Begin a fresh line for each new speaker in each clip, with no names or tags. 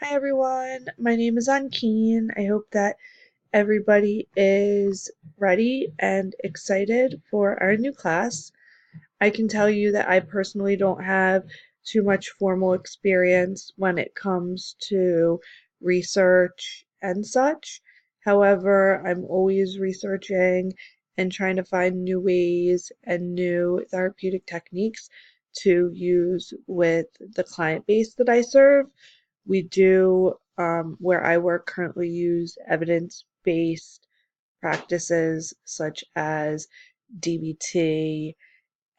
Hi everyone, my name is Ankeen. I hope that everybody is ready and excited for our new class. I can tell you that I personally don't have too much formal experience when it comes to research and such. However, I'm always researching and trying to find new ways and new therapeutic techniques to use with the client base that I serve. We do, where I work, currently use evidence-based practices such as DBT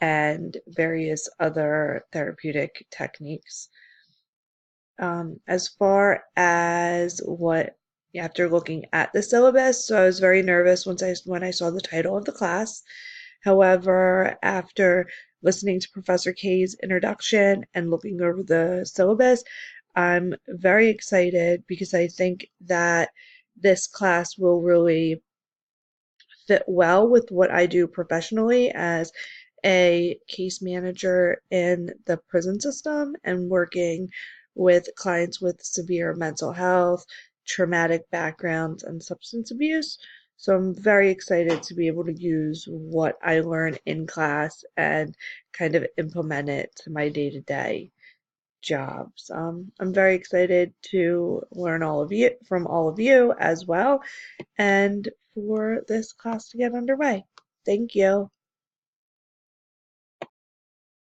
and various other therapeutic techniques. As far as what, after looking at the syllabus, so I was very nervous when I saw the title of the class. However, after listening to Professor K's introduction and looking over the syllabus, I'm very excited because I think that this class will really fit well with what I do professionally as a case manager in the prison system and working with clients with severe mental health, traumatic backgrounds, and substance abuse. So I'm very excited to be able to use what I learn in class and kind of implement it to my day-to-day jobs. I'm very excited to learn all of you as well, and for this class to get underway. Thank you.